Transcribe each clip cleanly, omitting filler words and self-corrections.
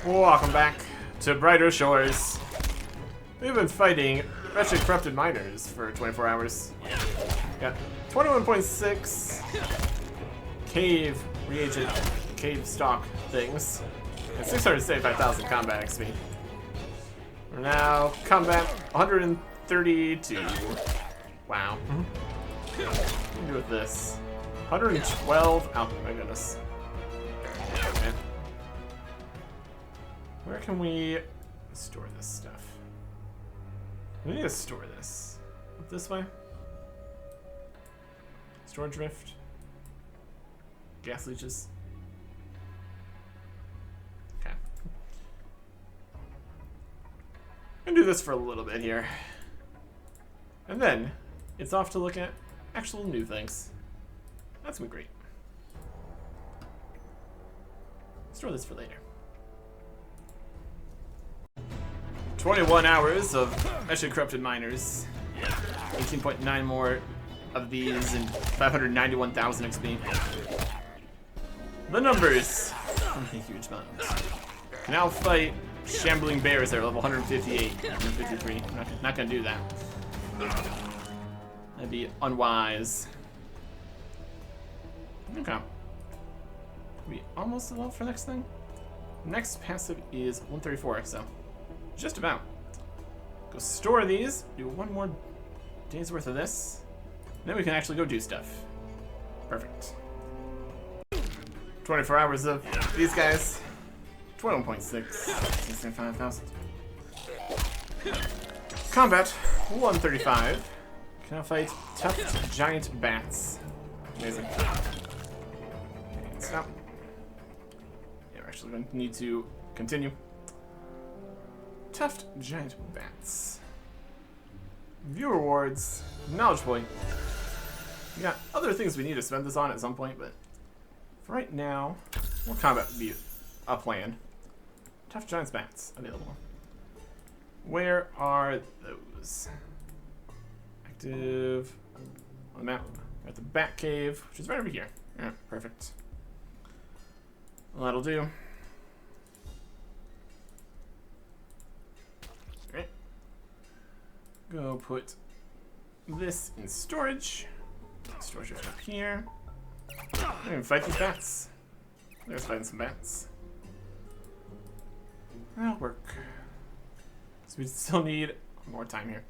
Welcome back to brighter shores. We've been fighting wretched corrupted miners for 24 hours. Got 21.6 cave reagent, cave stock things, and 675,000 combat XP. We're now combat 132. Wow. What do we do with this? 112. Oh my goodness. Okay. Where can we store this stuff? We need to store this. Up this way? Storage rift? Gas leeches? Okay. I'm gonna do this for a little bit here. And then, it's off to look at actual new things. That's gonna be great. Store this for later. 21 hours of wretched corrupted miners. 18.9 more of these and 591,000 XP. The numbers are a huge amount. Can now fight shambling bears that are level 158, 153. I'm not gonna do that. That'd be unwise. Okay. We almost level for next thing. Next passive is 134, so just about. Go store these, do one more day's worth of this, and then we can actually go do stuff. Perfect. 24 hours of these guys. 21.6. 65,000. Combat 135. Can I fight tough giant bats? Amazing. Stop. Yeah, we're actually going to need to continue. Tuft giant bats. View rewards. Knowledge point. We got other things we need to spend this on at some point, but for right now, more combat would be a plan. Tuft giant bats available. Where are those? Active on the map. We're at the Bat Cave, which is right over here. Yeah, perfect. Well, that'll do. Alright. Go put this in storage. Storage is up here. I'm gonna fight these bats. There's fighting some bats. That'll work. So we still need more time here.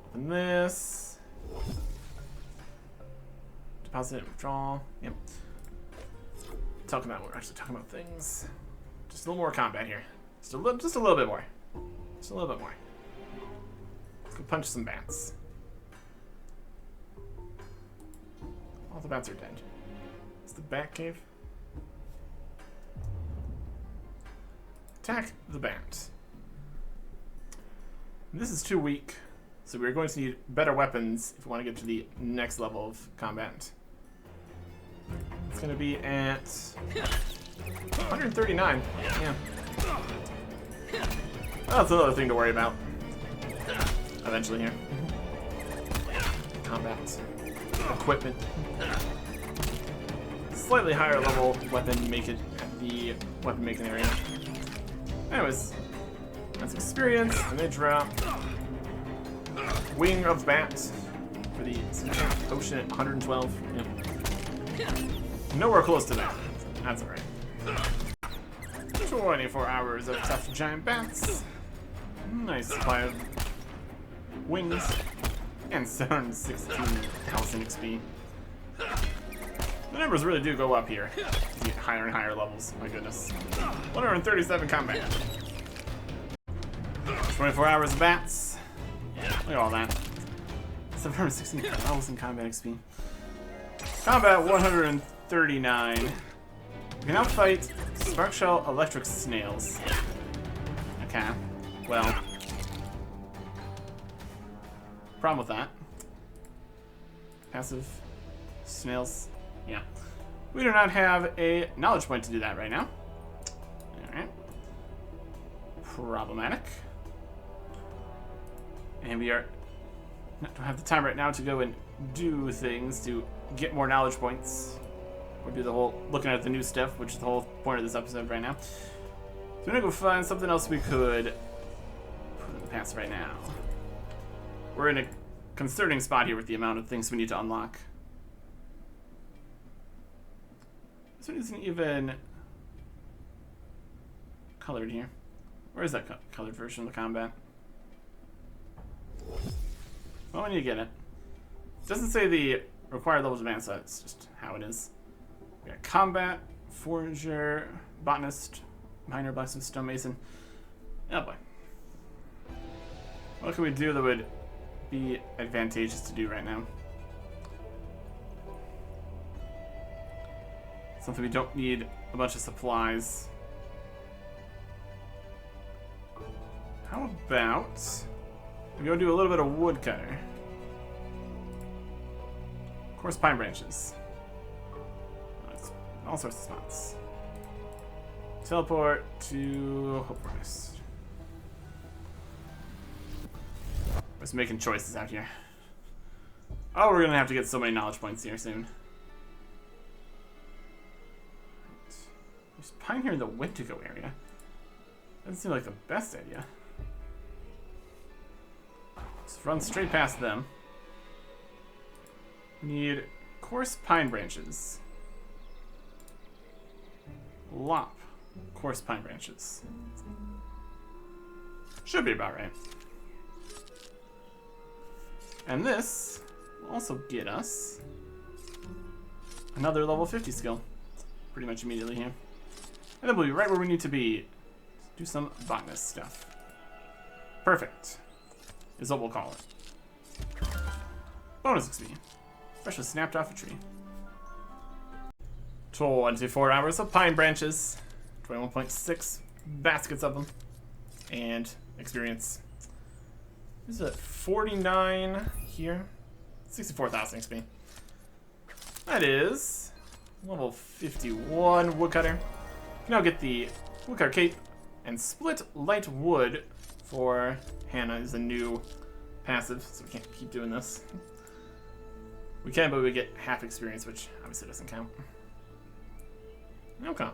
Open this. Deposit and withdraw. Yep. We're actually talking about things. Just a little more combat here. Just a little bit more. Just a little bit more. Let's go punch some bats. All the bats are dead. It's the Bat Cave. Attack the bat. This is too weak, so we're going to need better weapons if we want to get to the next level of combat. It's going to be at 139. Yeah. That's another thing to worry about. Eventually here. Combat. Equipment. Slightly higher level weapon make it at the weapon making area. Anyways, that's experience, and they drop Wing of Bat for the Ocean at 112. Yep. Nowhere close to that. That's alright. 24 hours of tough giant bats. Nice supply of wings. And 716,000 XP. The numbers really do go up here. You get higher and higher levels. My goodness. 137 combat. 24 hours of bats. Look at all that. 716,000 combat XP. Combat 139. We can now fight Spark Shell Electric Snails. Okay. Well. Problem with that. Passive snails. Yeah. We do not have a knowledge point to do that right now. Alright. Problematic. And we don't have the time right now to go and do things to get more knowledge points. Or do the whole looking at the new stuff, which is the whole point of this episode right now. So we're gonna go find something else we could put in the pass right now. We're in a concerning spot here with the amount of things we need to unlock. This one isn't even colored here. Where is that colored version of the combat? Well, we need to get it. It doesn't say the required levels of advance, so it's just how it is. We got combat, forager, botanist, miner, blacksmith, stonemason. Oh boy. What can we do that would be advantageous to do right now? Something we don't need a bunch of supplies. How about we go do a little bit of woodcutter? Coarse pine branches. All sorts of spots. Teleport to Hope Forest. We're just making choices out here. Oh, we're gonna have to get so many knowledge points here soon. There's pine here in the Wendigo area. Doesn't seem like the best idea. Let's run straight past them. Need coarse pine branches. Lop coarse pine branches. Should be about right. And this will also get us another level 50 skill. Pretty much immediately here. And then we'll be right where we need to be. Do some botanist stuff. Perfect. Is what we'll call it. Bonus XP. Freshly snapped off a tree. 24 hours of pine branches. 21.6 baskets of them. And experience. This is a 49 here. 64,000 XP. That is level 51 woodcutter. Now get the woodcutter cape and split light wood for Hannah is a new passive, so we can't keep doing this. We can, but we get half experience, which obviously doesn't count. Okay.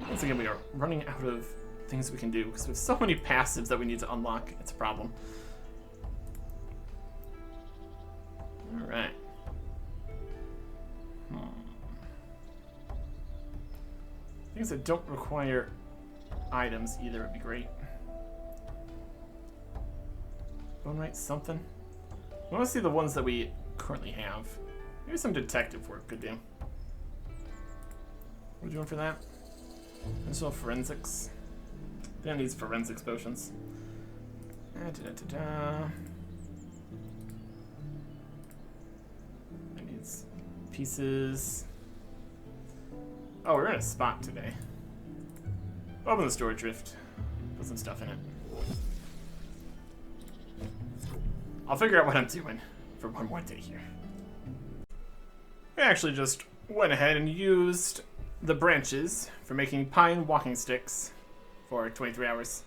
Once again, we are running out of things we can do because we have so many passives that we need to unlock. It's a problem. All right. Things that don't require items either would be great. Bone right something. I want to see the ones that we currently have. Maybe some detective work could do. What are we doing for that? Additional forensics. That needs forensics potions. That needs pieces. Oh, we're in a spot today. Open the storage rift. Put some stuff in it. I'll figure out what I'm doing for one more day here. We actually just went ahead and used the branches for making pine walking sticks for 23 hours.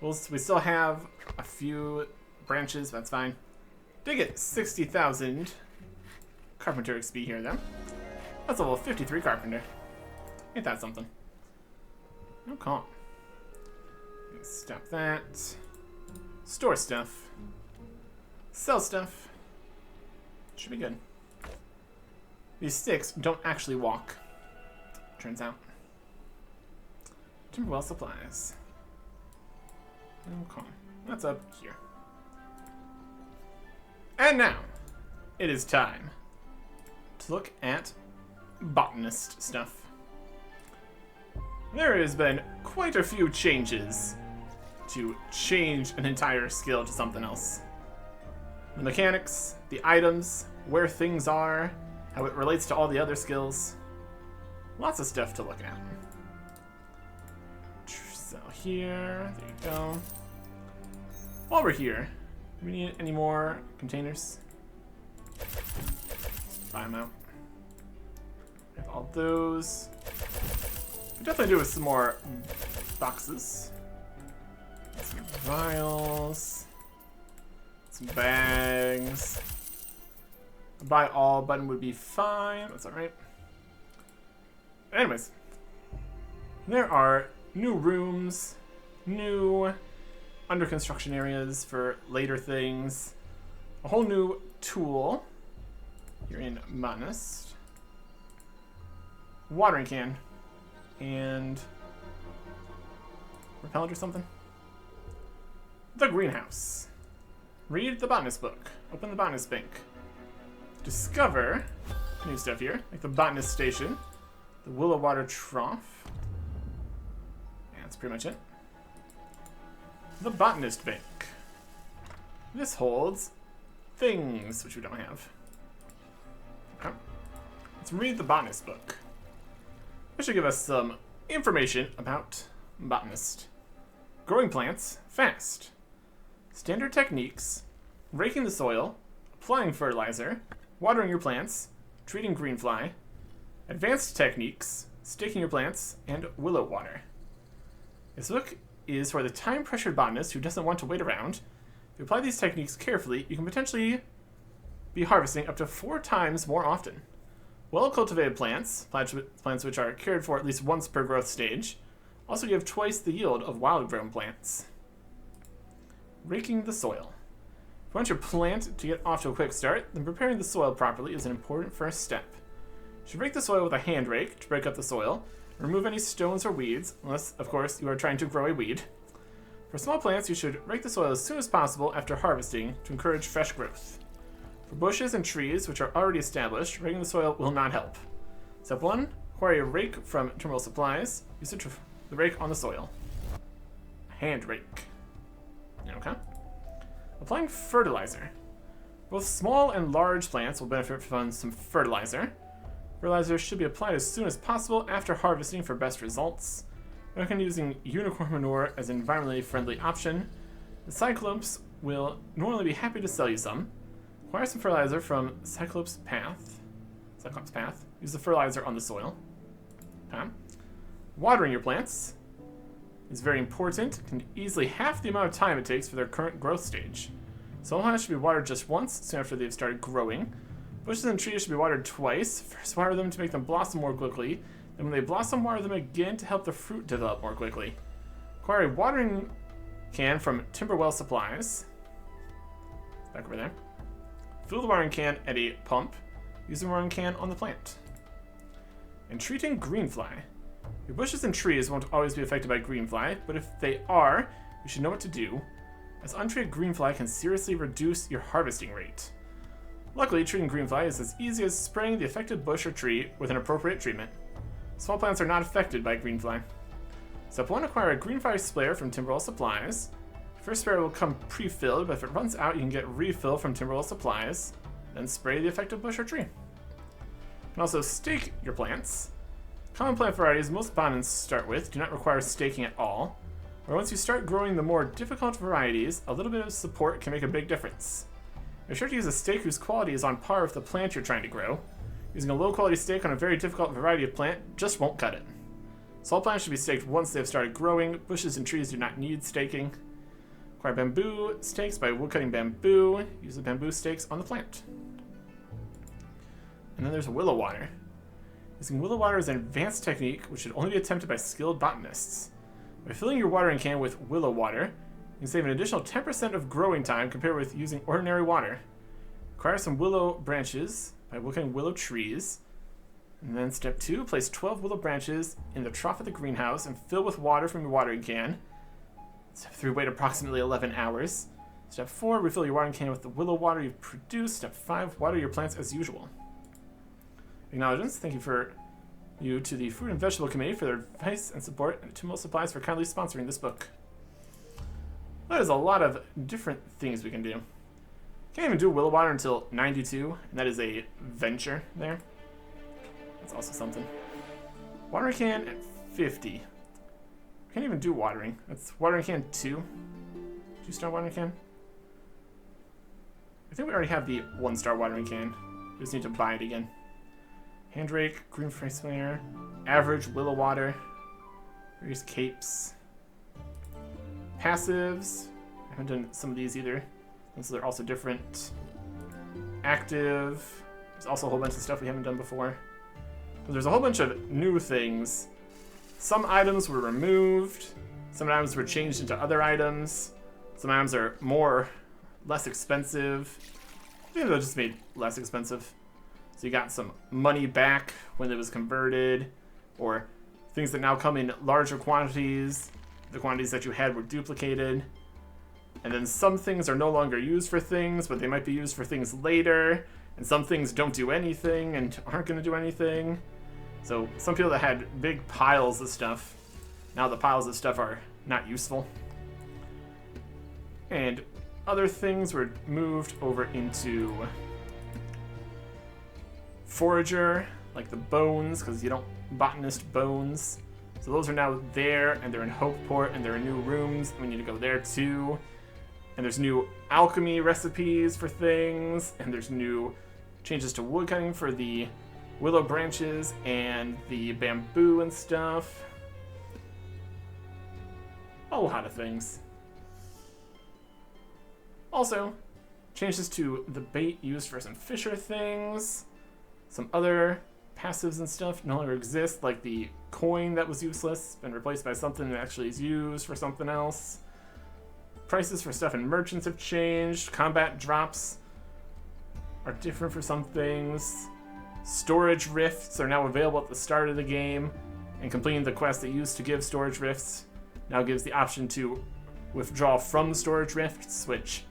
We still have a few branches, that's fine. Did get 60,000 carpenter XP here then. That's level 53 carpenter. Ain't that something? Okay. Stop that. Store stuff. Sell stuff. Should be good. These sticks don't actually walk. Turns out. Timberwell supplies. Okay. That's up here. And now, it is time to look at botanist stuff. There has been quite a few changes to change an entire skill to something else. The mechanics, the items, where things are, how it relates to all the other skills. Lots of stuff to look at. So here, there you go. While we're here, do we need any more containers? Buy them out. We have all those. We definitely do with some more boxes. Some vials. Some bags. A buy all button would be fine. That's alright. Anyways. There are new rooms, new under construction areas for later things, a whole new tool. You're in Botanist. Watering can. And repellent or something. The greenhouse. Read the Botanist book. Open the Botanist bank. Discover new stuff here, like the Botanist station, the Willow Water trough. Yeah, that's pretty much it. The Botanist bank. This holds things which we don't have. Okay. Let's read the Botanist book. This should give us some information about Botanist. Growing plants fast. Standard techniques: raking the soil, applying fertilizer, watering your plants, treating greenfly. Advanced techniques: staking your plants, and willow water. This book is for the time-pressured botanist who doesn't want to wait around. If you apply these techniques carefully, you can potentially be harvesting up to 4 times more often. Well-cultivated plants which are cared for at least once per growth stage, also give twice the yield of wild-grown plants. Raking the soil. If you want your plant to get off to a quick start, then preparing the soil properly is an important first step. You should rake the soil with a hand rake to break up the soil, and remove any stones or weeds, unless, of course, you are trying to grow a weed. For small plants, you should rake the soil as soon as possible after harvesting to encourage fresh growth. For bushes and trees which are already established, raking the soil will not help. Step 1. Acquire a rake from Timberwell Supplies. Use the rake on the soil. Hand rake. Okay. Applying fertilizer. Both small and large plants will benefit from some fertilizer. Fertilizer should be applied as soon as possible after harvesting for best results. I recommend using unicorn manure as an environmentally friendly option. The Cyclops will normally be happy to sell you some. Acquire some fertilizer from Cyclops Path. Use the fertilizer on the soil. Okay. Watering your plants is very important. It can easily half the amount of time it takes for their current growth stage. Some plants should be watered just once, soon after they've started growing. Bushes and trees should be watered twice. First water them to make them blossom more quickly. Then when they blossom, water them again to help the fruit develop more quickly. Acquire a watering can from Timberwell Supplies. Back over there. Fill the watering can at a pump. Use the watering can on the plant. And treating greenfly. Your bushes and trees won't always be affected by greenfly, but if they are, you should know what to do, as untreated greenfly can seriously reduce your harvesting rate. Luckily, treating greenfly is as easy as spraying the affected bush or tree with an appropriate treatment. Small plants are not affected by greenfly. Step 1. Acquire a greenfly sprayer from Timberwell Supplies. The first sprayer will come pre-filled, but if it runs out, you can get refill from Timberwell Supplies. Then spray the affected bush or tree. You can also stake your plants. Common plant varieties most botanists start with do not require staking at all, or once you start growing the more difficult varieties, a little bit of support can make a big difference. Be sure to use a stake whose quality is on par with the plant you're trying to grow. Using a low-quality stake on a very difficult variety of plant just won't cut it. Small plants should be staked once they have started growing. Bushes and trees do not need staking. Acquire bamboo stakes by woodcutting bamboo. Use the bamboo stakes on the plant. And then there's willow water. Using willow water is an advanced technique which should only be attempted by skilled botanists. By filling your watering can with willow water, you can save an additional 10% of growing time compared with using ordinary water. Acquire some willow branches by woodcutting willow trees. And then step 2, place 12 willow branches in the trough of the greenhouse and fill with water from your watering can. Step 3, wait approximately 11 hours. Step 4, refill your watering can with the willow water you've produced. Step 5, water your plants as usual. Acknowledgements. Thank you to the Fruit and Vegetable Committee for their advice and support, and Timberwell Supplies for kindly sponsoring this book. That is a lot of different things we can do. Can't even do willow water until 92, and that is a venture there. That's also something. Watering can at 50. Can't even do watering. That's watering can 2. 2-star watering can. I think we already have the 1-star watering can. We just need to buy it again. Hand rake, green frame sprayer, average willow water, various capes, passives. I haven't done some of these either, and so they're also different. Active. There's also a whole bunch of stuff we haven't done before. But there's a whole bunch of new things Some items were removed. Some items were changed into other items. Some items are less expensive. Maybe they'll just made less expensive. So you got some money back when it was converted, or things that now come in larger quantities. The quantities that you had were duplicated. And then some things are no longer used for things, but they might be used for things later. And some things don't do anything and aren't going to do anything. So some people that had big piles of stuff, now the piles of stuff are not useful. And other things were moved over into Forager, like the bones, because you don't Botanist bones. So those are now there, and they're in Hopeport, and there are new rooms. We need to go there too. And there's new alchemy recipes for things, and there's new changes to woodcutting for the willow branches and the bamboo and stuff. A lot of things. Also, changes to the bait used for some fisher things. Some other passives and stuff no longer exist, like the coin that was useless, been replaced by something that actually is used for something else. Prices for stuff in merchants have changed. Combat drops are different for some things. Storage rifts are now available at the start of the game, and completing the quest that used to give storage rifts now gives the option to withdraw from storage rifts, which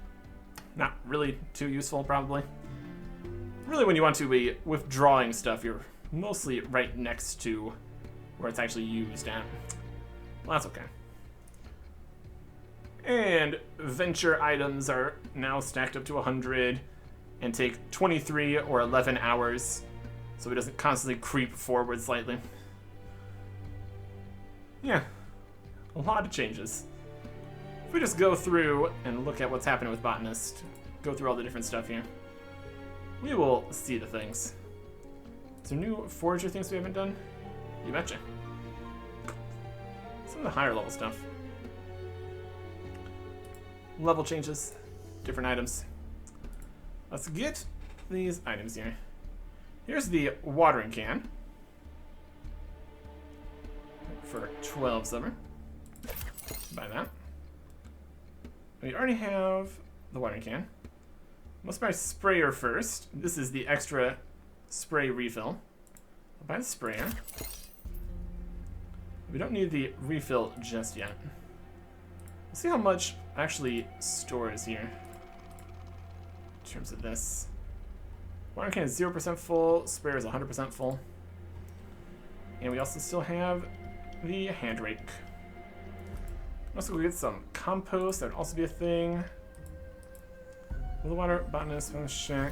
not really too useful probably. Really, when you want to be withdrawing stuff, you're mostly right next to where it's actually used at. Well, that's okay. And venture items are now stacked up to 100 and take 23 or 11 hours, so it doesn't constantly creep forward slightly. Yeah, a lot of changes. If we just go through and look at what's happening with Botanist, go through all the different stuff here, we will see the things. Is there new Forager things we haven't done? You betcha. Some of the higher level stuff. Level changes, different items. Let's get these items here. Here's the watering can for 12 silver. Buy that. We already have the watering can. Let's buy sprayer first. This is the extra spray refill. I'll buy the sprayer. We don't need the refill just yet. Let's see how much actually stores here in terms of this. Water can is 0% full, sprayer is 100% full. And we also still have the hand rake. Also, we get some compost, that would also be a thing. The water botanist from the shack.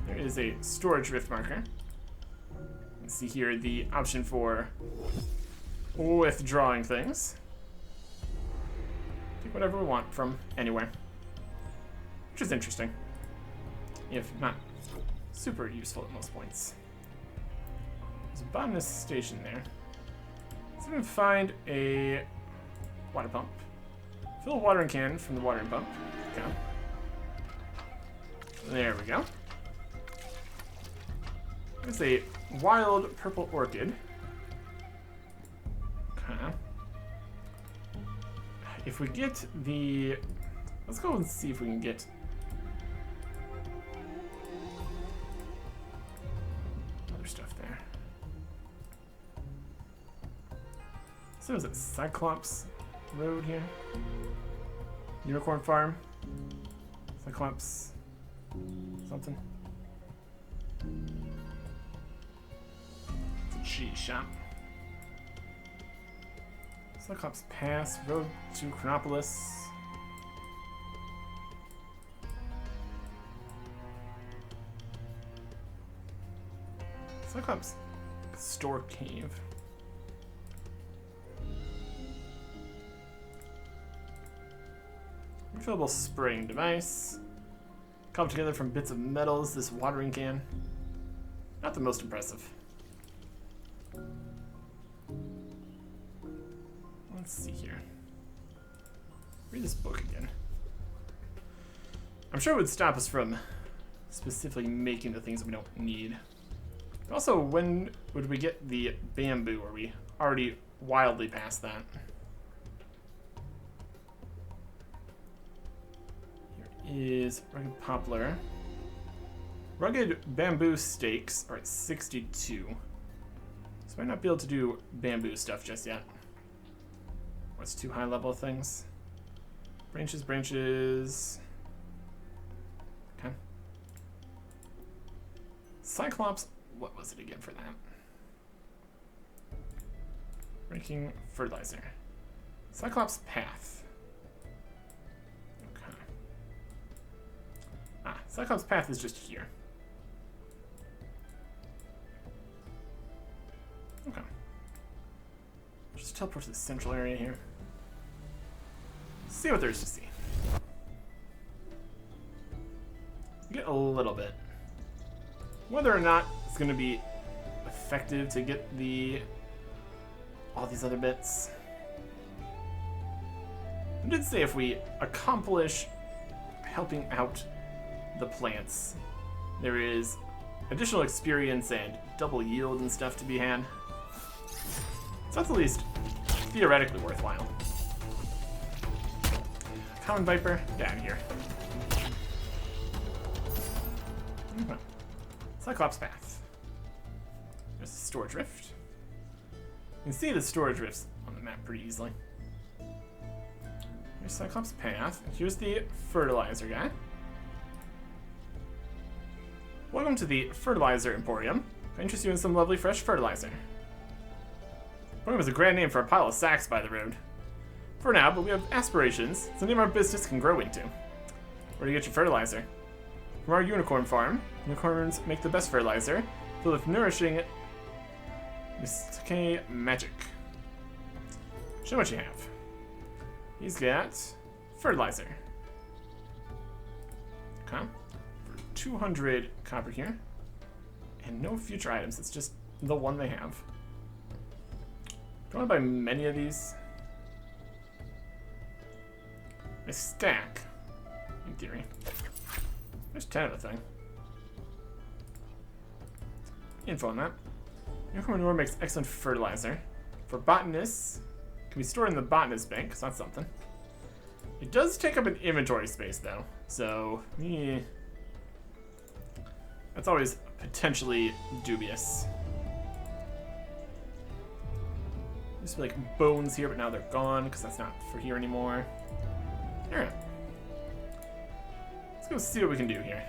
There is a storage rift marker. Let's see here the option for withdrawing things. Take whatever we want from anywhere, which is interesting, if not super useful at most points. There's a botanist station there. Let's even find a water pump. Fill a watering can from the watering pump. Okay. There we go. There's a wild purple orchid. Okay. If we get the... Let's go and see if we can get... other stuff there. So is it Cyclops Road here? Unicorn Farm? Cyclops... something? It's a cheese shop. Cyclops Pass, Road to Chronopolis. Cyclops Store Cave. Refillable spraying device. Come together from bits of metals, this watering can. Not the most impressive. Let's see here. Read this book again. I'm sure it would stop us from specifically making the things that we don't need. Also, when would we get the bamboo? Are we already wildly past that? Here is rugged poplar. Rugged bamboo stakes are at 62. So I might not be able to do bamboo stuff just yet. What's too high level things? Branches, branches. Okay. Cyclops, what was it again for that? Ranking fertilizer. Cyclops path. Okay. Ah, Cyclops path is just here. Okay. Just teleport to the central area here. See what there is to see. Get a little bit. Whether or not it's going to be effective to get all these other bits. I did say if we accomplish helping out the plants, there is additional experience and double yield and stuff to be had. So that's at least theoretically worthwhile. Common Viper, get out of here. Okay. Cyclops Path. There's a storage rift. You can see the storage rifts on the map pretty easily. Here's Cyclops Path. Here's the fertilizer guy. Welcome to the Fertilizer Emporium. I interest you in some lovely fresh fertilizer. Emporium is a grand name for a pile of sacks by the road. For now, but we have aspirations. It's the name our business can grow into. Where do you get your fertilizer? From our unicorn farm. Unicorns make the best fertilizer, filled with nourishing Mystique magic. Show what you have. He's got fertilizer. Okay. For 200 copper here. And no future items, it's just the one they have. Don't want to buy many of these. A stack, in theory. There's 10 of a thing. Info on that. Unicorn manure makes excellent fertilizer. For botanists, can be stored in the botanist bank, so that's something. It does take up an inventory space though, so that's always potentially dubious. Used to be like bones here, but now they're gone because that's not for here anymore. Alright. Let's go see what we can do here.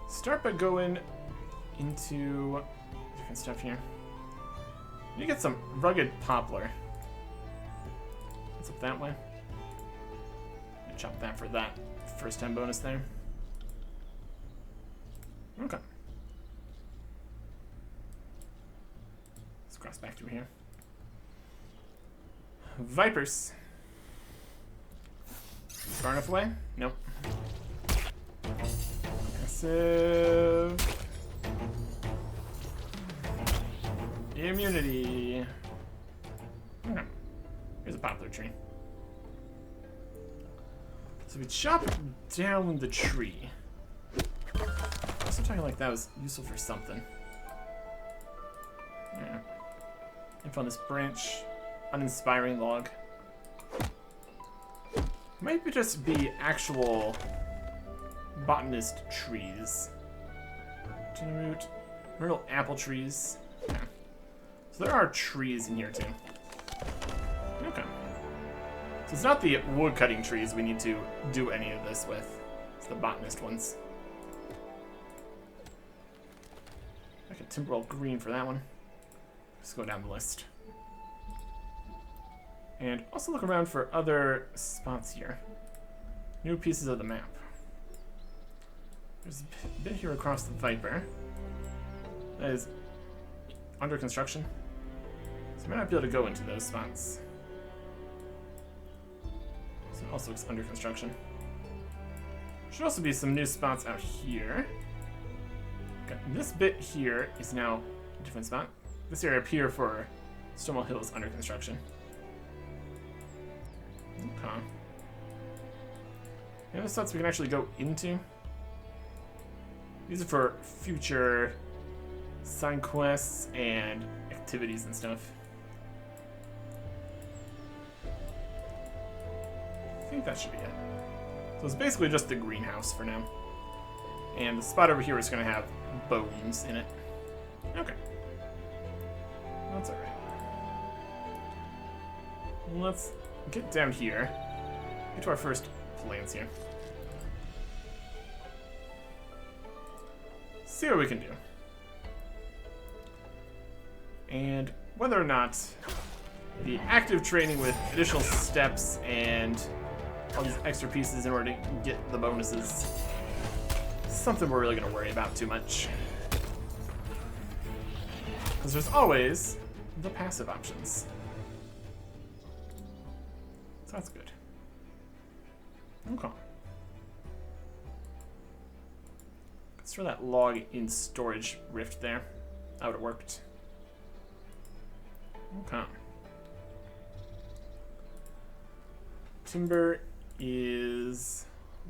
Start by going into different stuff here. You get some rugged poplar. What's up that way? Chop that for that first time bonus there. Okay. Let's cross back through here. Vipers. Far enough away? Nope. Passive. Immunity. Okay. Here's a poplar tree. So we chop down the tree. I was talking like that was useful for something. Yeah. Info on this branch. Uninspiring log. Might just be actual botanist trees. Tin root, myrtle apple trees. Okay. So there are trees in here too. Okay. So it's not the wood cutting trees we need to do any of this with. It's the botanist ones. I get Timberwell green for that one. Let's go down the list. And also look around for other spots here. New pieces of the map. There's a bit here across the Viper. That is under construction. So I might not be able to go into those spots. So it also looks under construction. Should also be some new spots out here. Okay, this bit here is now a different spot. This area up here for Stonewall Hill is under construction. Okay. Any other spots we can actually go into? These are for future Sign quests and activities and stuff. I think that should be it. So it's basically just the greenhouse for now. And the spot over here is going to have bones in it. Okay. That's alright. Let's get down here. Get to our first plants here. See what we can do. And whether or not the active training with additional steps and all these extra pieces in order to get the bonuses is something we're really going to worry about too much. Because there's always the passive options. So that's good. Okay. Let's throw that log in storage rift there. That would have worked. Okay. Timber is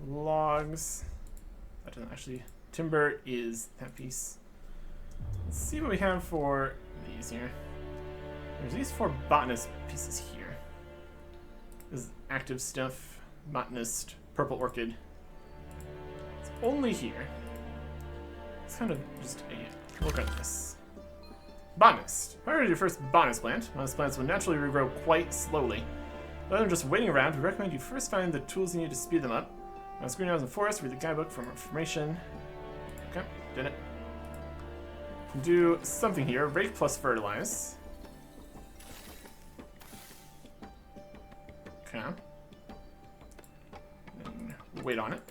logs. That doesn't actually. Timber is that piece. Let's see what we have for these here. There's these 4 botanist pieces here. This is active stuff. Botanist, purple orchid. It's only here. It's kind of just a look at this. Botanist. Prior to your first botanist plant, botanist plants will naturally regrow quite slowly. Rather than just waiting around, we recommend you first find the tools you need to speed them up. Now, greenhouse and forest, read the guidebook for more information. Okay, did it. Do something here. Rake plus fertilize. Okay. Then wait on it.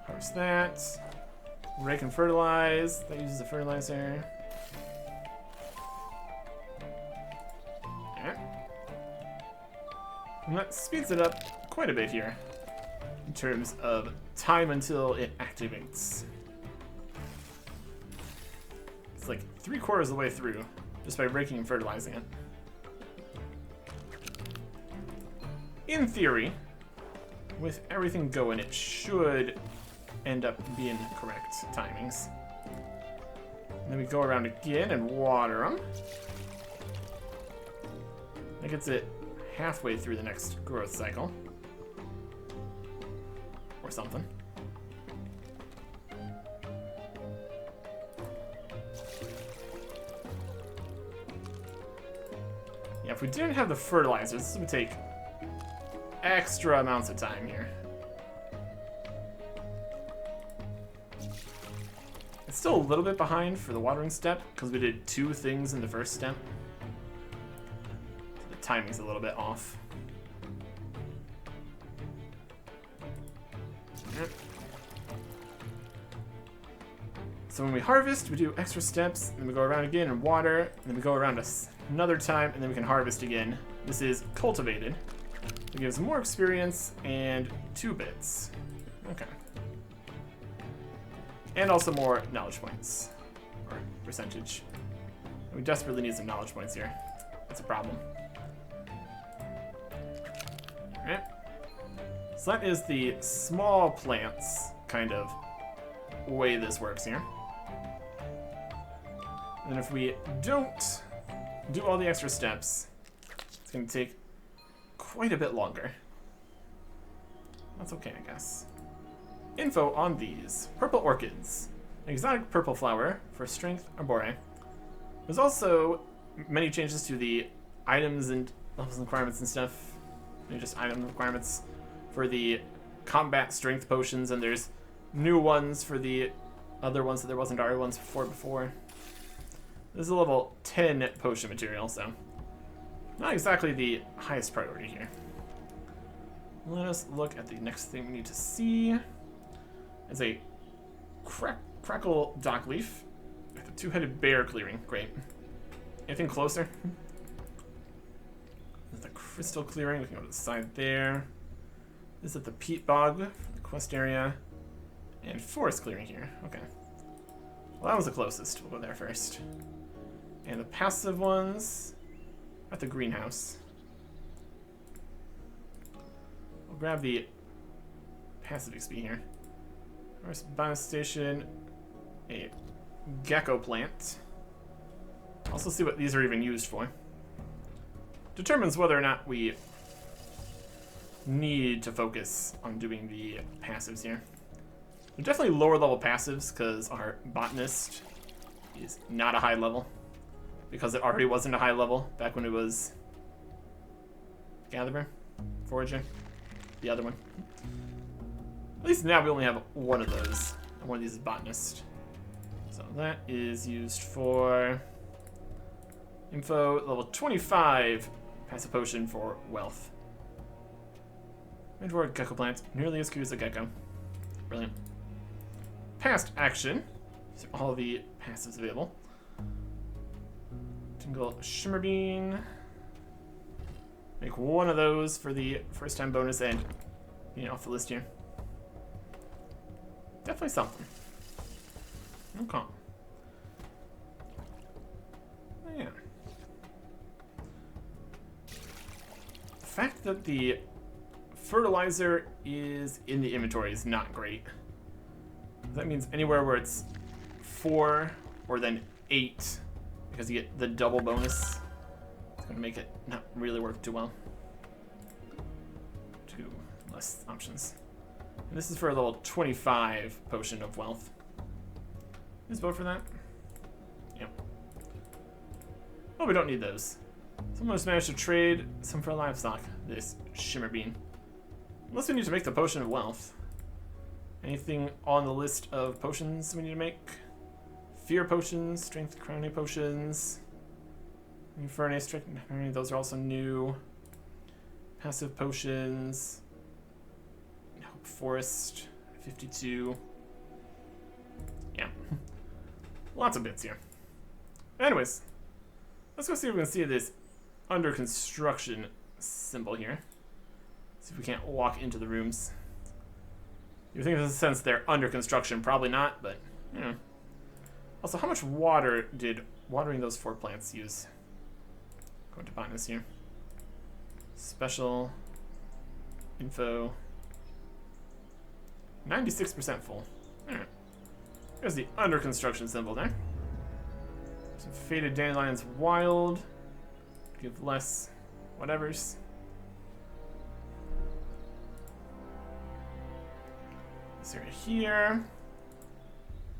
Harvest that. Rake and fertilize. That uses the fertilizer. Okay. And that speeds it up quite a bit here in terms of time until it activates. It's like 3/4 of the way through just by raking and fertilizing it. In theory, with everything going, it should end up being correct timings. And then we go around again and water them. That gets it halfway through the next growth cycle. Or something. Yeah, if we didn't have the fertilizers, this would take extra amounts of time here. It's still a little bit behind for the watering step because we did 2 things in the first step. The timing's a little bit off. So when we harvest, we do extra steps, then we go around again and water, and then we go around another time, and then we can harvest again. This is cultivated. It gives more experience and 2 bits. Okay. And also more knowledge points, or percentage. We desperately need some knowledge points here. That's a problem. Alright. So that is the small plants kind of way this works here. And then if we don't do all the extra steps, it's going to take quite a bit longer. That's okay, I guess. Info on these. Purple orchids. An exotic purple flower for strength arbore. There's also many changes to the items and levels and requirements and stuff. Maybe just item requirements for the combat strength potions, and there's new ones for the other ones that there wasn't already ones before. This is a level 10 potion material, so not exactly the highest priority here. Let us look at the next thing we need to see. It's a crackle dock leaf with a 2-headed bear clearing. Great. Anything closer? There's the crystal clearing. We can go to the side there. This is the peat bog, the quest area, and forest clearing here. Okay. Well, that was the closest. We'll go there first. And the passive ones at the greenhouse. We'll grab the passive XP here. First botanist station, a gecko plant. Also see what these are even used for. Determines whether or not we need to focus on doing the passives here. They're definitely lower level passives because our botanist is not a high level. Because it already wasn't a high level back when it was gatherer, forager, the other one. At least now we only have one of those. And one of these is botanist. So that is used for info level 25 passive potion for wealth. Mentor gecko plant, nearly as cute as a gecko. Brilliant. Past action. These are all the passives available. Tingle Shimmer Bean. Make one of those for the first time bonus and off the list here. Definitely something. Okay. Yeah. The fact that the fertilizer is in the inventory is not great. That means anywhere where it's 4 or then 8, because you get the double bonus, it's going to make it not really work too well. 2 less options. And this is for a level 25 potion of wealth. Just vote for that. Yep. Oh, we don't need those. Someone has managed to trade some for livestock. This Shimmer Bean. Unless we need to make the potion of wealth. Anything on the list of potions we need to make? Fear potions, strength crowning potions, Infernace, strength, those are also new. Passive potions, Hope Forest, 52. Yeah, lots of bits here. Anyways, let's go see if we can see this under construction symbol here. See if we can't walk into the rooms. You think there's a sense they're under construction? Probably not, but you know. Also, how much water did watering those 4 plants use? Going to botanist here. Special info. 96% full. Alright. There's the under construction symbol there. Some faded dandelions wild. Give less whatevers. This area here.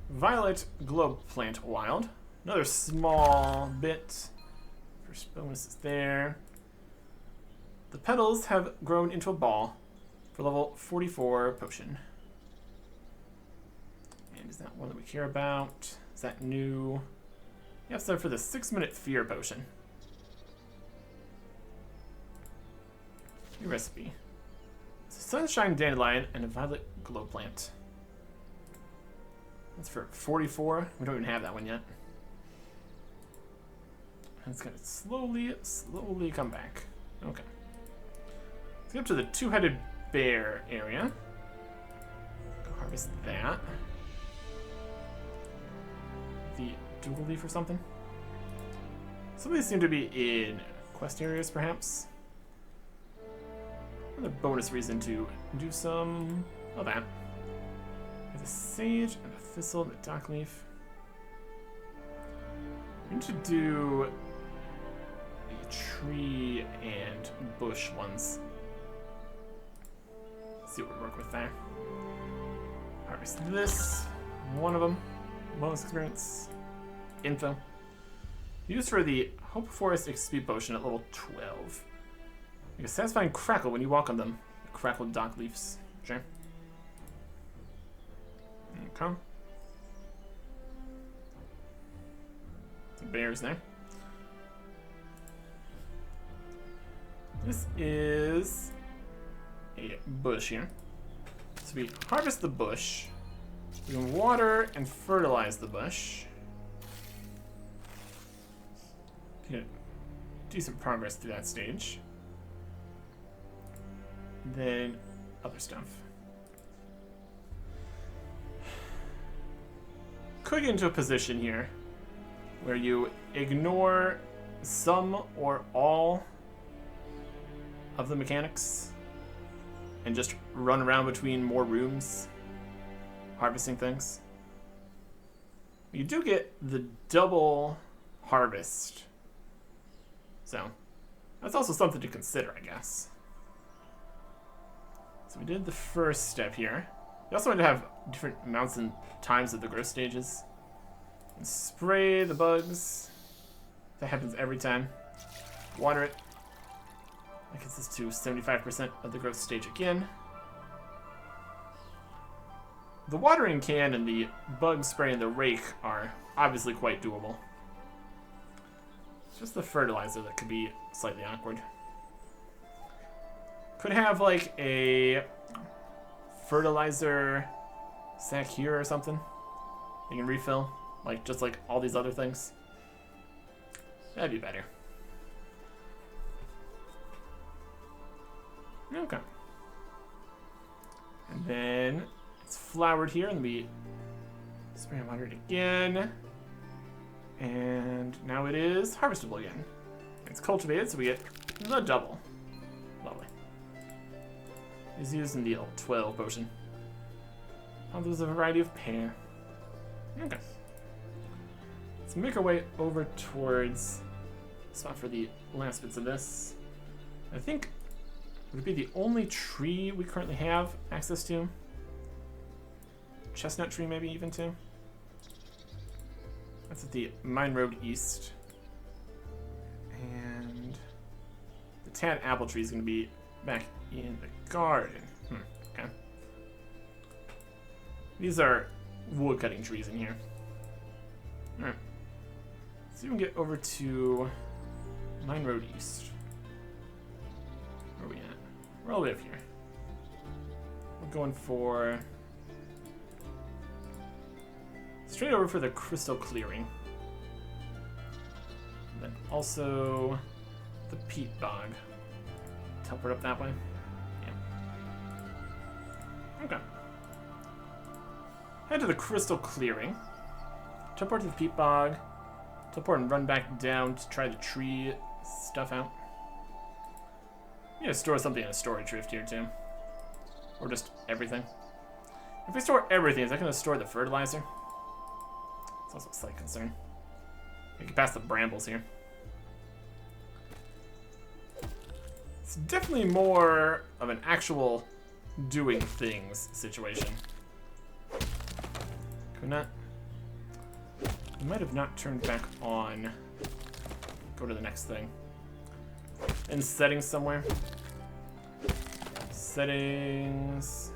Violet globe plant wild. Another small bit. First bonus is there. The petals have grown into a ball for level 44 potion. And is that one that we care about? Is that new? Yeah, so for the 6-minute fear potion. New recipe. It's a sunshine dandelion and a violet globe plant. That's for 44. We don't even have that one yet. And it's gonna slowly come back. Okay. Let's get up to the 2-headed bear area. Go harvest that. The dual leaf or something. Some of these seem to be in quest areas, perhaps. Another bonus reason to do some of that. There's a sage and a thistle and a dock leaf. We need to do the tree and bush ones. Let's see what we work with there. Harvest this. One of them. Bonus experience. Info. Used for the Hope Forest XP potion at level 12. Make a satisfying crackle when you walk on them. The crackled dock leaves. Sure. Okay. Some bears there. This is a bush here. So we harvest the bush. We can water and fertilize the bush. Get decent progress through that stage. Then other stuff. Could get into a position here where you ignore some or all of the mechanics and just run around between more rooms. harvesting things. You do get the double harvest. So, that's also something to consider, I guess. So we did the first step here. We also want to have different amounts and times of the growth stages. And spray the bugs. That happens every time. Water it. That gets us to 75% of the growth stage again. The watering can and the bug spray and the rake are obviously quite doable. It's just the fertilizer that could be slightly awkward. Could have like a fertilizer sack here or something. You can refill, like just like all these other things. That'd be better. Okay. And then it's flowered here, and we spray and water it again. And now it is harvestable again. It's cultivated, so we get the double. Lovely. It's used in the L12 potion. Oh, there's a variety of pear. Okay. Let's make our way over towards the spot for the last bits of this. I think would it be the only tree we currently have access to? Chestnut tree, maybe even too. That's at the Mine Road East. And the Tad Apple Tree is going to be back in the garden. Okay. These are wood cutting trees in here. Alright. Let's see if we can get over to Mine Road East. Where are we at? We're all the way up here. We're going for straight over for the crystal clearing. And then also the peat bog. Teleport up that way. Yeah. Okay. Head to the crystal clearing. Teleport to the peat bog. Teleport and run back down to try the tree stuff out. I'm gonna store something in a storage rift here too. Or just everything. If we store everything, is that gonna store the fertilizer? It's also a slight concern. We can pass the brambles here. It's definitely more of an actual doing things situation. Could not. We might have not turned back on. Go to the next thing. In settings somewhere. Settings.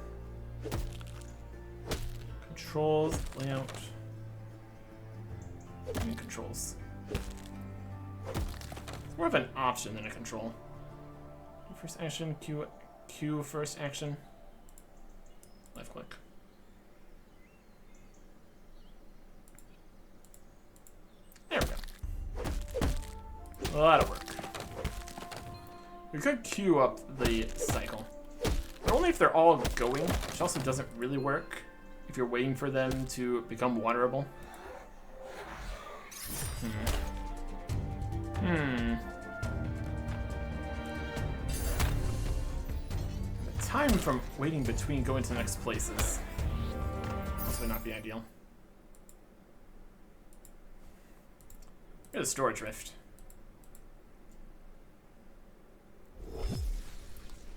Controls, layout. And controls. It's more of an option than a control. First action, Q first action. Left click. There we go. That'll work. We could queue up the cycle. But only if they're all going, which also doesn't really work if you're waiting for them to become waterable. The time from waiting between going to the next places also would not be ideal. Here's a storage rift.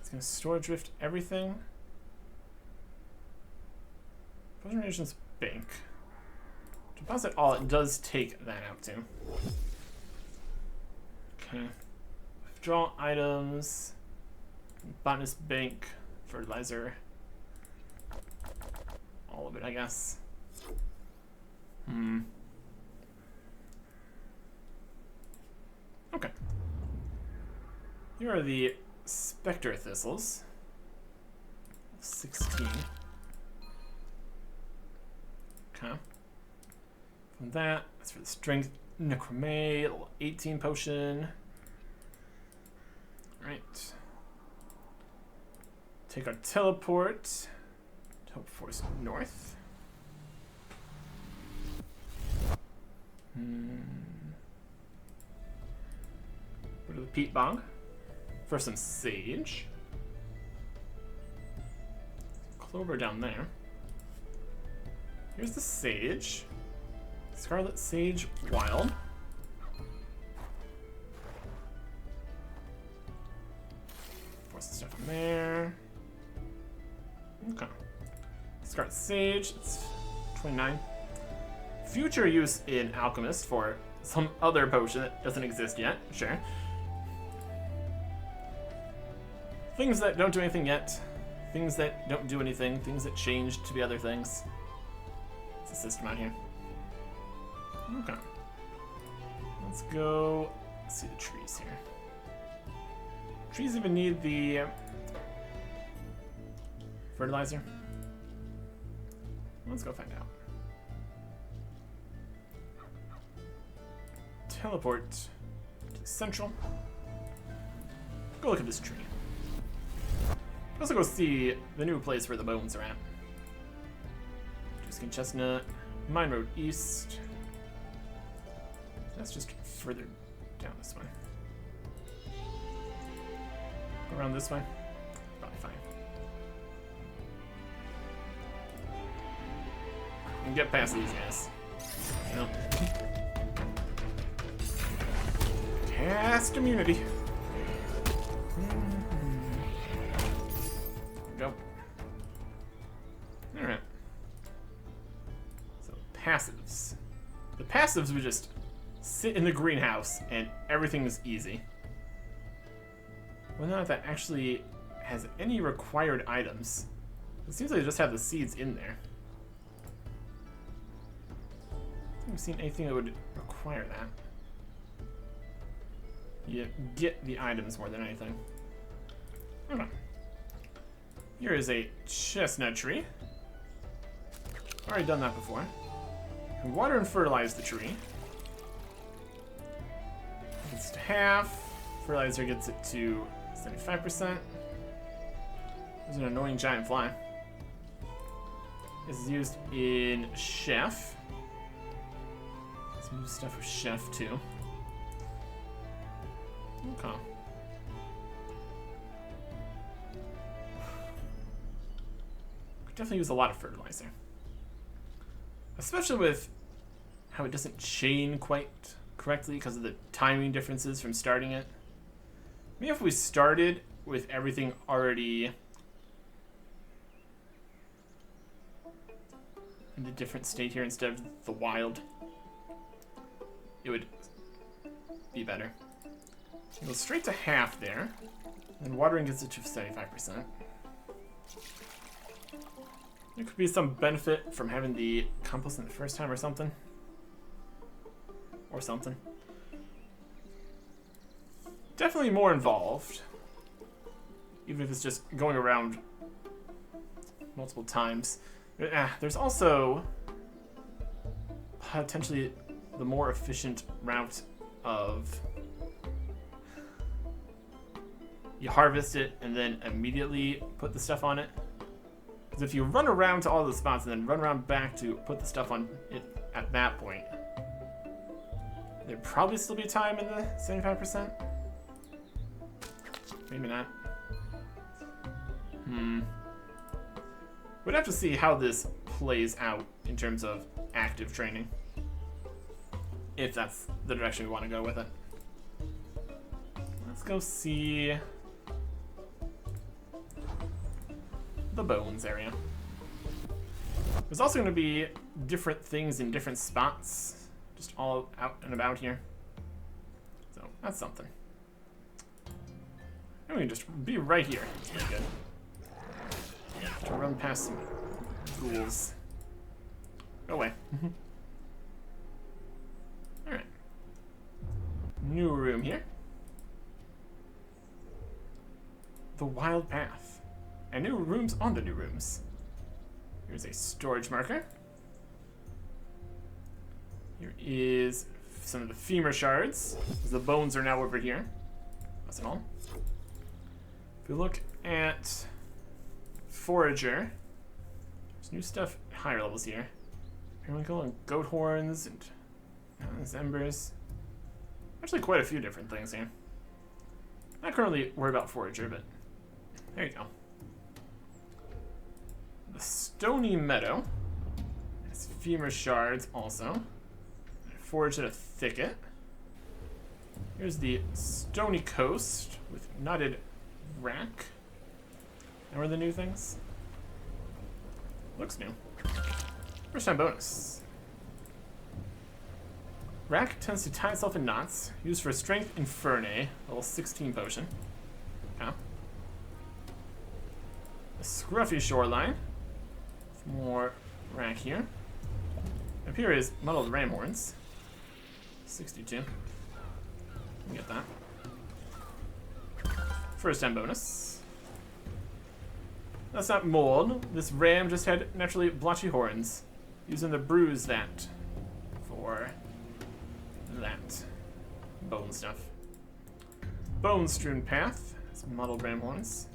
It's gonna storage rift everything. Potion bank. Deposit all, it does take that out too. Okay. Withdraw items. Botanist bank. Fertilizer. All of it, I guess. Okay. Here are the Spectre Thistles. 16. Okay. From that's for the Strength Necromay, level 18 potion. Alright. Take our teleport. Teleport north. Go to the peat bog for some sage. Clover down there. Here's the sage. Scarlet Sage Wild. Pour some stuff in there. Okay. Scarlet Sage, it's 29. Future use in Alchemist for some other potion that doesn't exist yet, sure. Things that don't do anything yet. Things that don't do anything. Things that change to be other things. It's a system out here. Okay. Let's go see the trees here. Trees even need the fertilizer. Let's go find out. Teleport to Central. Go look at this tree. Let's go see the new place where the bones are at. Skin Chestnut, Mine Road East. That's just further down this way. Go around this way. Probably fine. And get past these guys. Nope. Cast immunity. Go. Alright. So, passives. The passives would just sit in the greenhouse and everything is easy. Whether or not that actually has any required items. It seems like they just have the seeds in there. I don't think I've seen anything that would require that. You get the items more than anything. Okay. Here is a chestnut tree. Already done that before. Water and fertilize the tree. It's to half. Fertilizer gets it to 75%. There's an annoying giant fly. This is used in Chef. Some new stuff with Chef too. Okay. Could definitely use a lot of fertilizer. Especially with how it doesn't chain quite correctly because of the timing differences from starting it. Maybe if we started with everything already in a different state here instead of the wild, it would be better. Go straight to half there, and watering gets it to 75%. There could be some benefit from having the compost in the first time or something. Or something. Definitely more involved. Even if it's just going around multiple times. There's also potentially the more efficient route of you harvest it and then immediately put the stuff on it. Because if you run around to all the spots and then run around back to put the stuff on it at that point, there'd probably still be time in the 75%. Maybe not. We'd have to see how this plays out in terms of active training. If that's the direction we want to go with it. Let's go see the bones area. There's also going to be different things in different spots, just all out and about here. So that's something. And we can just be right here. That's pretty good. To run past some ghouls. Go away. Alright. New room here. The Wild Path. And new rooms on the new rooms. Here's a storage marker. Here is some of the femur shards. The bones are now over here. That's all. If we look at Forager, there's new stuff at higher levels here. Periwinkle and goat horns and embers. Actually quite a few different things here. Not currently worried about Forager, but there you go. The Stony Meadow It's femur shards also. Forge at a thicket. Here's the stony coast with knotted rack. And what are the new things? Looks new. First time bonus. Rack tends to tie itself in knots, used for Strength Infernae, level 16 potion. Okay. A scruffy shoreline. More rack here. Up here is muddled ram horns. 62. Get that. First time bonus. That's not mold. This ram just had naturally blotchy horns. Using the bruise vat for that bone stuff. Bone strewn path. Some muddled ram horns.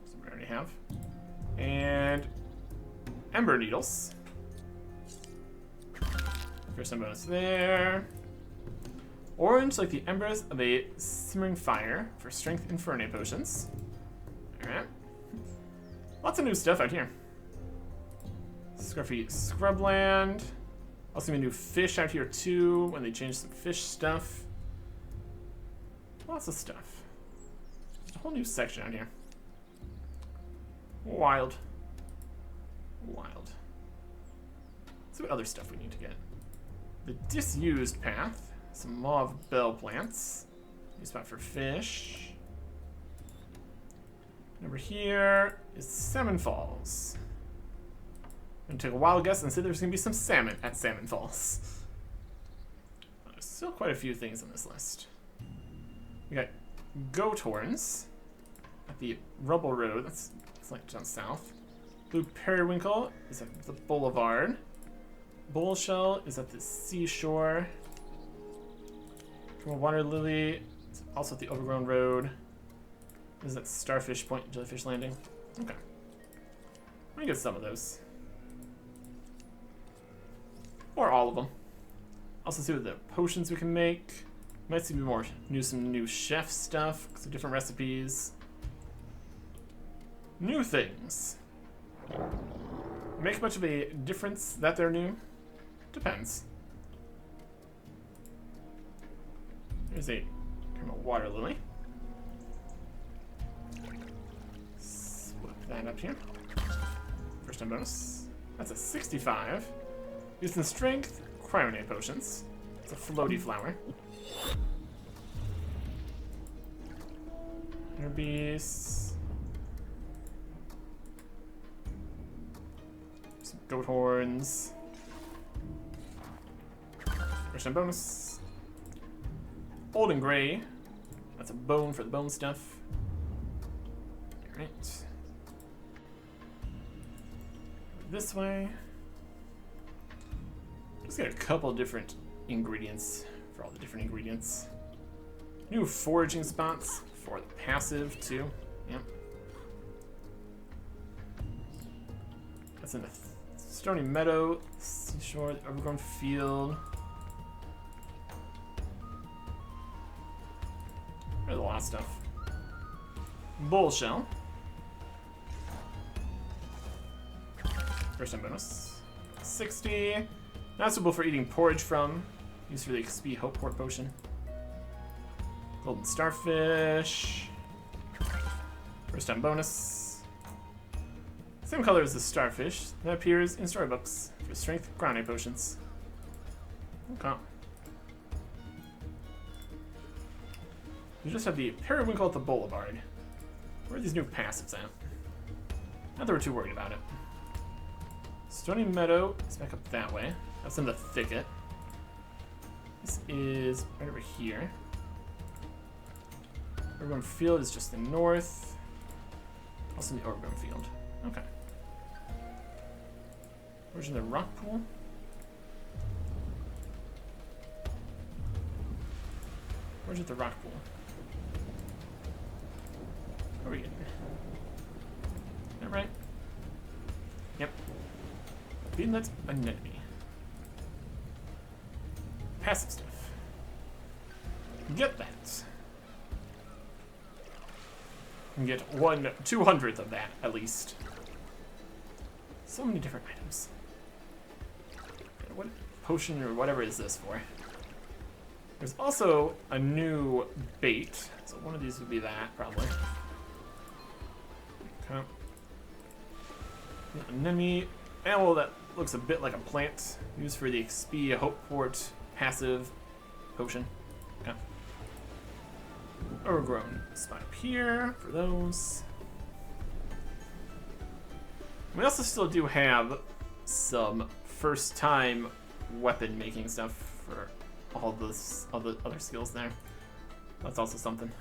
Some we already have. And ember needles. First time bonus there. Orange, like the embers of a simmering fire for Strength Infernae potions. Alright. Lots of new stuff out here. Scruffy scrubland. Also, a new fish out here too when they changed some fish stuff. Lots of stuff. There's a whole new section out here. Wild. Wild. Let's see what other stuff we need to get. The disused path. Some mauve bell plants. New spot for fish. And over here is Salmon Falls. I'm gonna take a wild guess and say there's gonna be some salmon at Salmon Falls. There's still quite a few things on this list. We got goat horns at the Rubble Road. That's like down south. Blue periwinkle is at the Boulevard. Bull shell is at the seashore. Water lily is also at the Overgrown Road. Is that Starfish Point, Jellyfish Landing? Okay. I'm gonna get some of those. Or all of them. Also see what the potions we can make. Might see some new chef stuff, some different recipes. New things. Make much of a difference that they're new? Depends. Here's a water lily. Flip that up here. First time bonus. That's a 65. Using strength, cryonate potions. It's a floaty flower. Beasts. Some goat horns. First time bonus. Old and gray. That's a bone for the bone stuff. Alright. This way. Just got a couple different ingredients for all the different ingredients. New foraging spots for the passive too. Yep. That's in the Stony Meadow, Seashore, the Overgrown Field. There's a lot of stuff. Bull shell. First time bonus. 60. Not suitable for eating porridge from. Used for the XP Hope Port Potion. Golden starfish. First time bonus. Same color as the starfish that appears in storybooks for strength grounding potions. Okay. You just have the periwinkle at the Boulevard. Where are these new passives at? Not that we're too worried about it. Stony Meadow is back up that way. That's in the thicket. This is right over here. Overgrown Field is just the north. Also in the Overgrown Field. Okay. Where's the rock pool? Where's the rock pool? Are we getting? Is that right? Yep. Beanlet's anemone. Passive stuff. Get that. And get 1/200th of that, at least. So many different items. What potion or whatever is this for? There's also a new bait. So one of these would be that, probably. Okay. Anemone. Animal that looks a bit like a plant. Used for the XP Hopeport passive potion. Okay. Overgrown spot up here for those. We also still do have some first time weapon making stuff for all the other skills there. That's also something.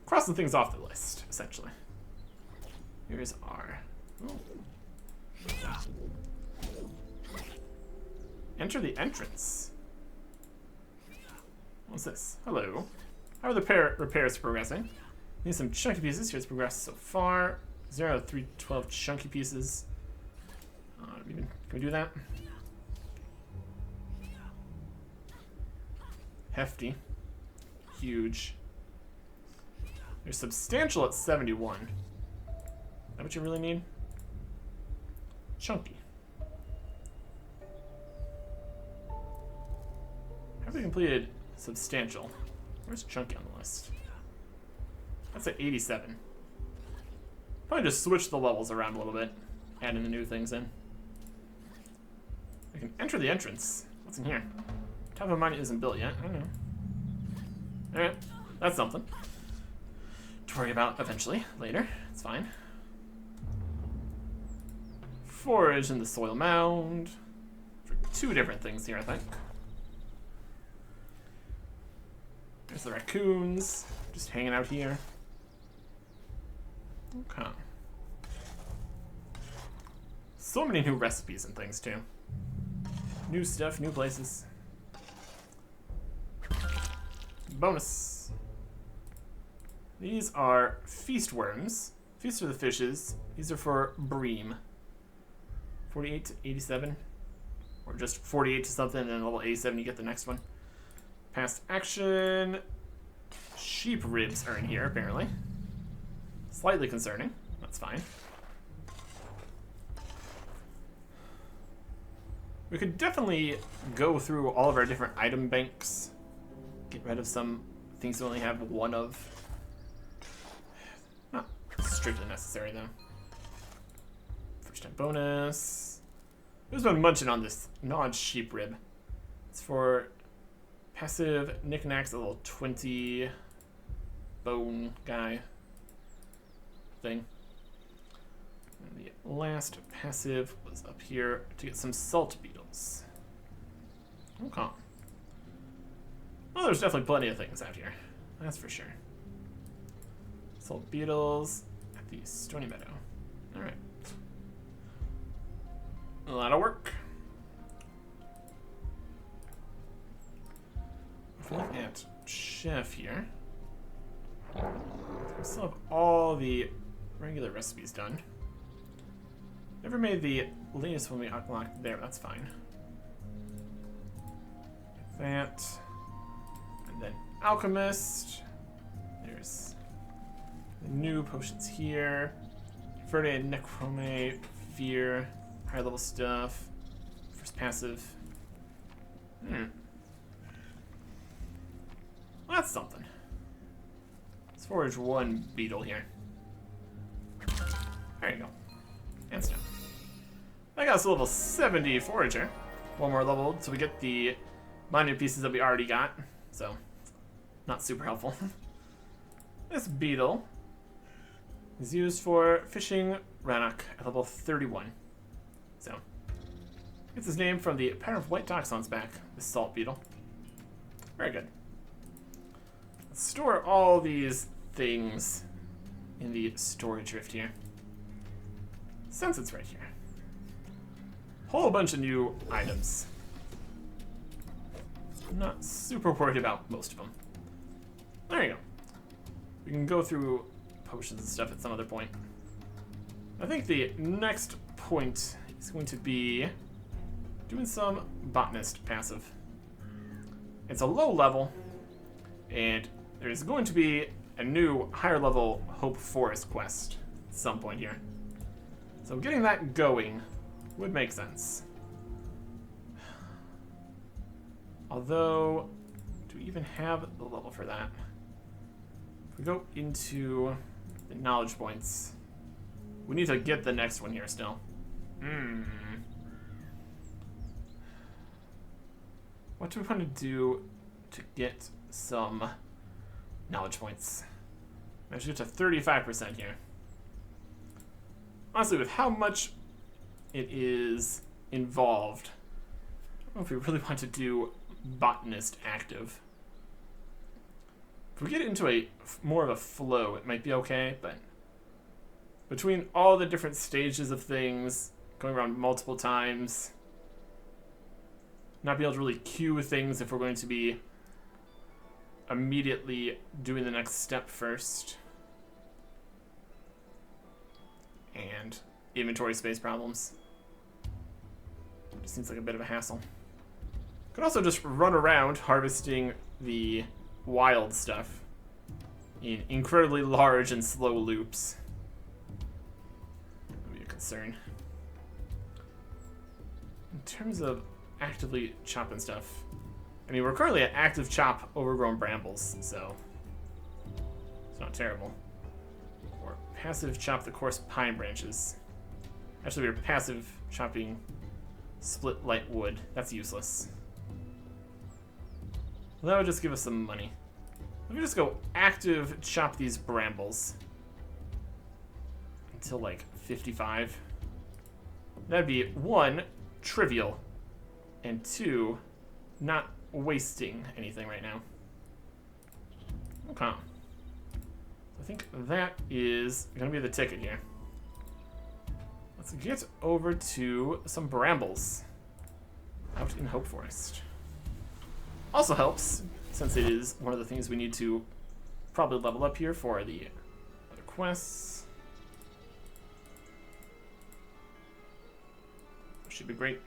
Crossing things off the list, essentially. Here's our... Ooh. Enter the entrance. What's this? Hello. How are the repairs progressing? Need some chunky pieces. Here's progress so far. 0 out of 312 chunky pieces. Can we do that? Hefty. Huge. They're substantial at 71. Is that what you really need? Chunky. Have we completed substantial? Where's chunky on the list? That's at 87. Probably just switch the levels around a little bit, adding the new things in. We can enter the entrance. What's in here? Top of mine isn't built yet. I don't know. Alright, that's something to worry about eventually, later. It's fine. Forage in the soil mound. For 2 different things here, I think. There's the raccoons, just hanging out here. Okay. So many new recipes and things, too. New stuff, new places. Bonus. These are feast worms. Feast are the fishes. These are for bream. 48 to 87. Or just 48 to something, and then level 87 you get the next one. Past action. Sheep ribs are in here, apparently. Slightly concerning. That's fine. We could definitely go through all of our different item banks. Get rid of some things we only have one of. Not strictly necessary, though. First time bonus. Who's been munching on this gnawed sheep rib? It's for passive knickknacks, a little 20 bone guy thing. And the last passive was up here to get some salt beetles. Okay. Well, there's definitely plenty of things out here. That's for sure. Salt beetles at the Stony Meadow. Alright. A lot of work. If we look at Chef here, we still have all the regular recipes done. Never made the latest one we unlocked there, but that's fine. That. And then Alchemist. There's the new potions here. Verde, Necrome, Fear, higher level stuff. First passive. Well, that's something. Let's forage 1 beetle here. There you go. And stone. That got us a level 70 forager. 1 more level so we get the minor pieces that we already got. So, not super helpful. This beetle is used for fishing Rannoch at level 31. So, gets his name from the pair of white docks on its back, this salt beetle. Very good. Let's store all these things in the storage rift here. Since it's right here. Whole bunch of new items. I'm not super worried about most of them. There you go. We can go through potions and stuff at some other point. I think the next point is going to be doing some Botanist passive. It's a low level, and there's going to be a new higher level Hope Forest quest at some point here. So getting that going would make sense. Although, do we even have the level for that? If we go into the knowledge points, we need to get the next one here still. What do we want to do to get some knowledge points? I should get to 35% here. Honestly, with how much it is involved, I don't know if we really want to do Botanist active. If we get into more of a flow, it might be okay, but between all the different stages of things, going around multiple times, not be able to really queue things if we're going to be immediately doing the next step first. And inventory space problems. It seems like a bit of a hassle. Could also just run around harvesting the wild stuff in incredibly large and slow loops. That would be a concern. In terms of actively chopping stuff, I mean, we're currently at active chop overgrown brambles, so it's not terrible. Or passive chop the coarse pine branches. Actually, we're passive chopping split light wood. That's useless. Well, that would just give us some money. Let me just go active chop these brambles until like 55. That'd be 1, trivial, and 2, not wasting anything right now. Okay. I think that is gonna be the ticket here. Let's get over to some brambles out in Hope Forest. Also helps, since it is one of the things we need to probably level up here for the other quests. Should be great.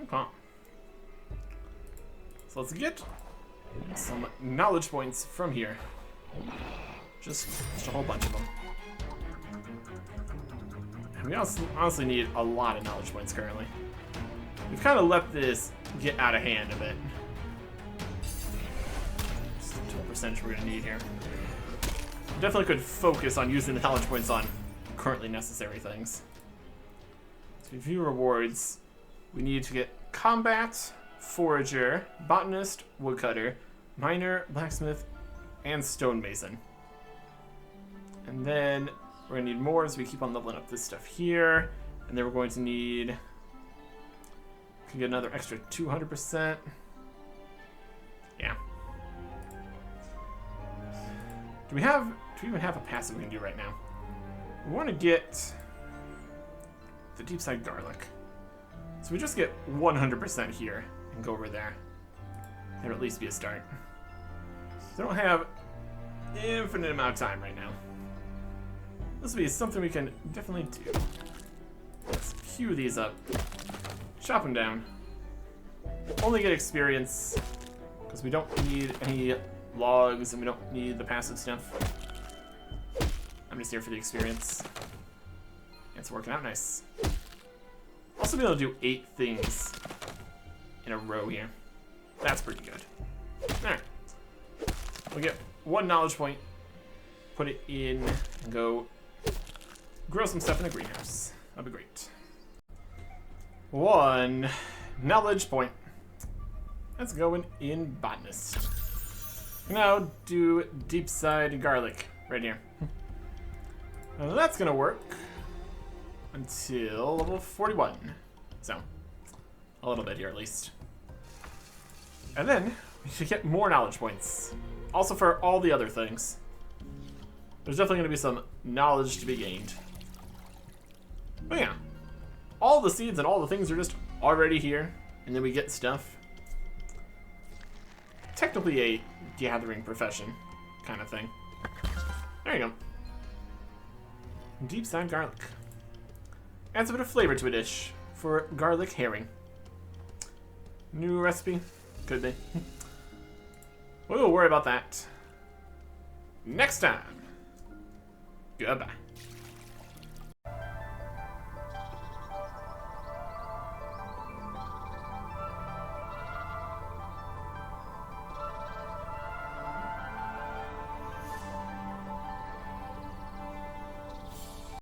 Okay. So let's get some knowledge points from here. Just a whole bunch of them. We honestly need a lot of knowledge points currently. We've kind of let this get out of hand a bit. Just the total percentage we're going to need here. Definitely could focus on using the knowledge points on currently necessary things. So review rewards. We need to get combat, forager, botanist, woodcutter, miner, blacksmith, and stonemason. And then we're going to need more as we keep on leveling up this stuff here. And then we're going to need... Can get another extra 200%. Yeah. Do we even have a passive we can do right now? We want to get the deep side garlic. So we just get 100% here and go over there. That'll at least be a start. So I don't have infinite amount of time right now. This will be something we can definitely do. Let's queue these up. Chop them down. Only get experience, because we don't need any logs and we don't need the passive stuff. I'm just here for the experience. It's working out nice. Also be able to do 8 things in a row here. That's pretty good. Alright. We'll get 1 knowledge point, put it in, and go grow some stuff in a greenhouse. That'll be great. 1 knowledge point. Let's go in botanist. Now do deep side garlic right here. Now that's gonna work until level 41. So a little bit here at least. And then we should get more knowledge points. Also for all the other things. There's definitely gonna be some knowledge to be gained. But yeah. All the seeds and all the things are just already here, and then we get stuff. Technically a gathering profession kind of thing. There you go. Deep side garlic. Adds a bit of flavor to a dish for garlic herring. New recipe? Could be. We'll worry about that next time. Goodbye.